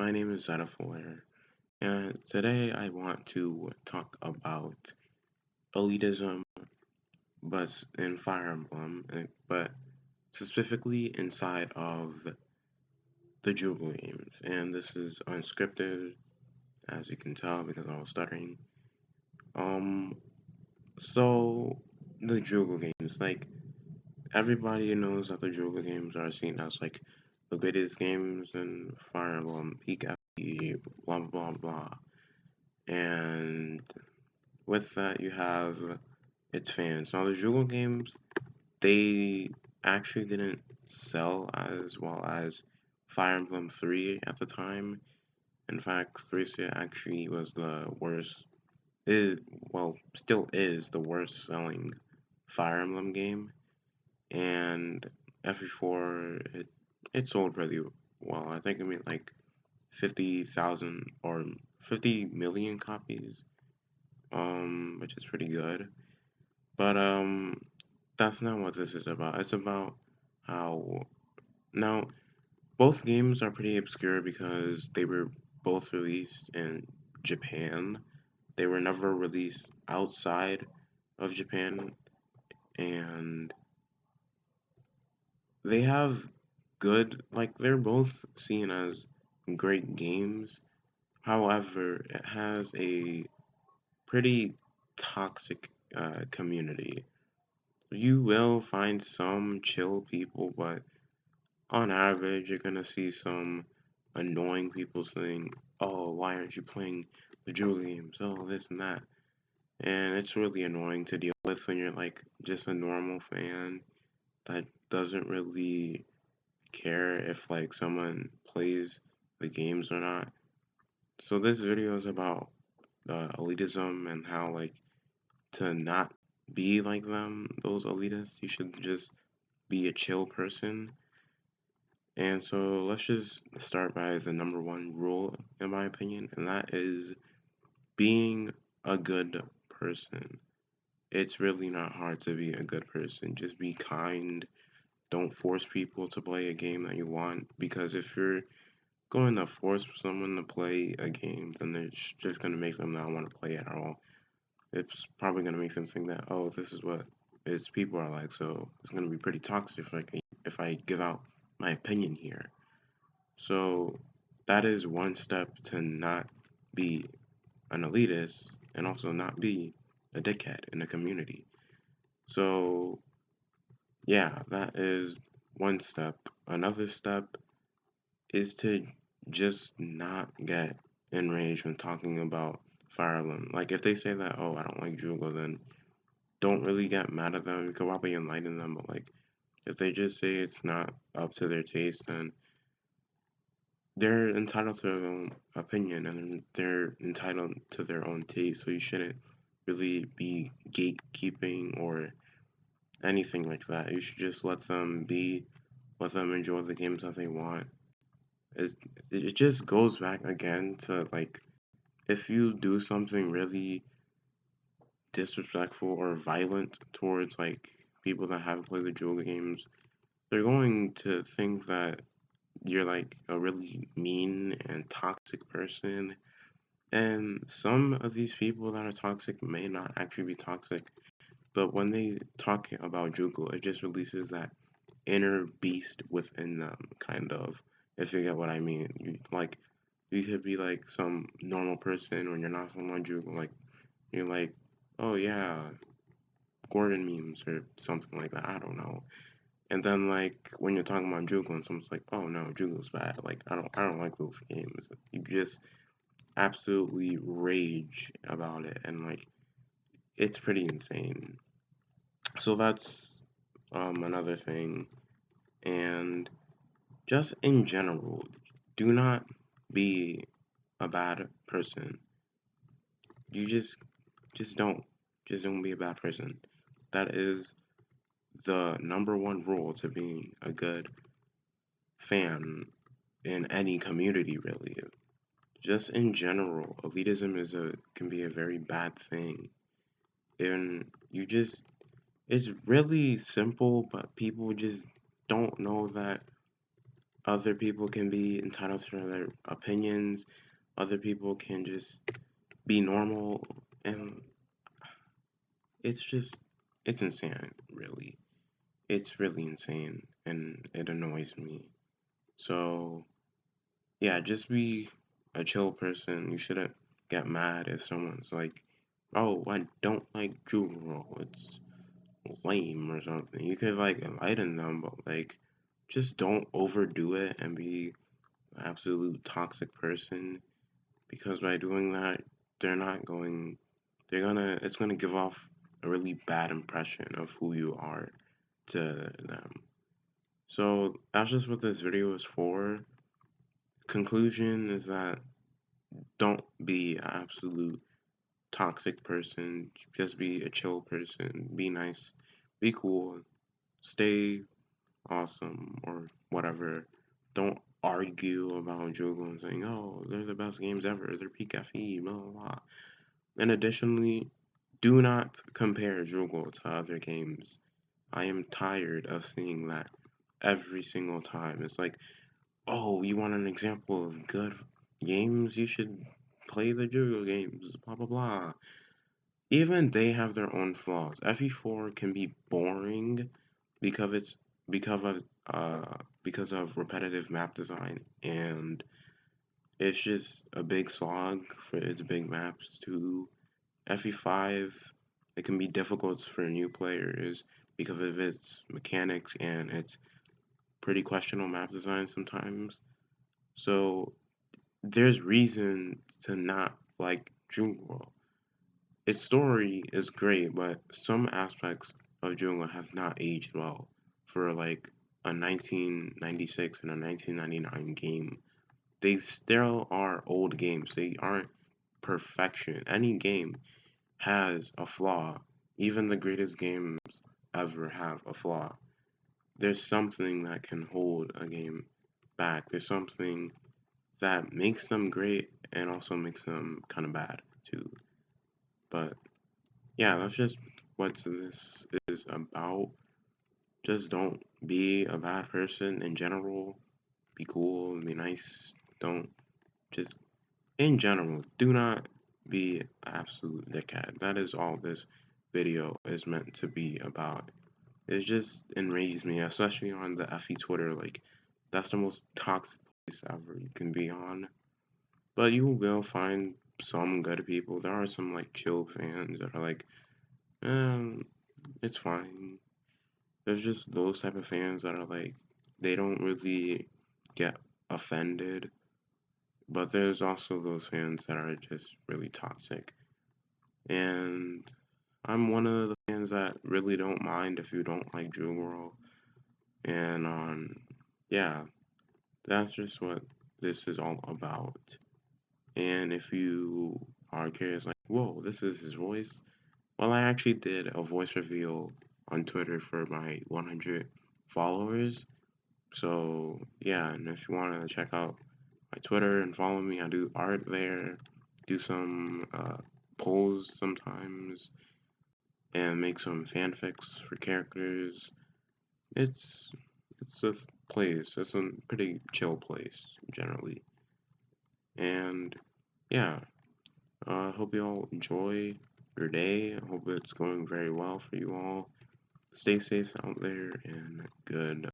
my name is Judgral, and today I want to talk about elitism, but in Fire Emblem, but specifically inside of the Judgral games. And this is unscripted, as you can tell, because I was stuttering. Um, so the Judgral games, like everybody knows that the Judgral games are seen as like the greatest games in Fire Emblem, peak FP, blah blah blah. And with that, you have its fans. Now, the Judgral games, they actually didn't sell as well as Fire Emblem 3 at the time. In fact, 3 actually was the worst, is, well, still is the worst selling Fire Emblem game. And FE4, it sold really well. I think it made like 50,000 or 50 million copies, which is pretty good. But that's not what this is about. It's about how now both games are pretty obscure because they were both released in Japan. They were never released outside of Japan, and they have good, like, they're both seen as great games. However, it has a pretty toxic community. You will find some chill people, but on average, you're gonna see some annoying people saying, "Oh, why aren't you playing the Jewel games? Oh, this and that." And it's really annoying to deal with when you're like just a normal fan that doesn't really care if like someone plays the games or not. So this video is about elitism and how like to not be like them, those elitists. You should just be a chill person. And so let's just start by the number one rule, in my opinion, and that is being a good person. It's really not hard to be a good person. Just be kind. Don't force people to play a game that you want, because if you're going to force someone to play a game, then it's just going to make them not want to play it at all. It's probably going to make them think that, oh, this is what its people are like, so it's going to be pretty toxic if I give out my opinion here. So that is one step to not be an elitist and also not be a dickhead in the community. So yeah, that is one step. Another step is to just not get enraged when talking about Fire Emblem. Like if they say that, oh, I don't like Judgral, then don't really get mad at them. You can probably enlighten them, but like if they just say it's not up to their taste, then they're entitled to their own opinion and they're entitled to their own taste. So you shouldn't really be gatekeeping or anything like that. You should just let them be, let them enjoy the games that they want. It, it just goes back again to like if you do something really disrespectful or violent towards like people that haven't played the Jewel games, they're going to think that you're like a really mean and toxic person. And some of these people that are toxic may not actually be toxic, but when they talk about Judgral, it just releases that inner beast within them, kind of, if you get what I mean. You could be like some normal person when you're not someone Judgral, like, you're like, oh yeah, Gordon memes or something like that, I don't know. And then like when you're talking about Judgral and someone's like, oh no, Judgal's bad. Like I don't like those games. You just absolutely rage about it, and like it's pretty insane. So that's another thing. And just in general, do not be a bad person. You just don't. Just don't be a bad person. That is the number one rule to being a good fan in any community, really. Just in general, elitism can be a very bad thing. And it's really simple, but people just don't know that other people can be entitled to their opinions. Other people can just be normal, and it's just it's insane, really. It's really insane, and it annoys me. So yeah, just be a chill person. You shouldn't get mad if someone's like, "Oh, I don't like Judgral. It's lame or something." You could like enlighten them, but like, just don't overdo it and be an absolute toxic person. Because by doing that, they're not going. They're gonna. It's gonna give off a really bad impression of who you are to them. So that's just what this video is for. Conclusion is that don't be an absolute toxic person. Just be a chill person. Be nice. Be cool. Stay awesome or whatever. Don't argue about Jogo and saying, oh, they're the best games ever. They're peak FE, blah, blah, blah. And additionally, do not compare Juggle to other games. I am tired of seeing that every single time. It's like, oh, you want an example of good games? You should play the Juggle games, blah blah blah. Even they have their own flaws. FE4 can be boring because it's because of because of repetitive map design, and it's just a big slog for its big maps too. FE5, it can be difficult for new players because of its mechanics and its pretty questionable map design sometimes. So there's reason to not like Jungwa. Its story is great, but some aspects of Jungwa have not aged well for like a 1996 and a 1999 game. They still are old games. They aren't perfection. Any game has a flaw. Even the greatest games ever have a flaw. There's something that can hold a game back. There's something that makes them great and also makes them kind of bad too. But yeah, that's just what this is about. Just don't be a bad person in general. Be cool, be nice. Don't just in general, do not be an absolute dickhead. That is all this video is meant to be about. It just enrages me, especially on the FE Twitter. Like, that's the most toxic place ever you can be on. But you will find some good people. There are some, like, chill fans that are like, it's fine. There's just those type of fans that are like, they don't really get offended. But there's also those fans that are just really toxic. And I'm one of the fans that really don't mind if you don't like Jewel. And yeah, that's just what this is all about. And if you are curious, like, whoa, this is his voice. Well, I actually did a voice reveal on Twitter for my 100 followers. So yeah, and if you want to check out my Twitter and follow me, I do art there, do some polls sometimes, and make some fanfics for characters. It's it's a place. It's a pretty chill place generally. And yeah, I hope you all enjoy your day. I hope it's going very well for you all. Stay safe out there and goodbye.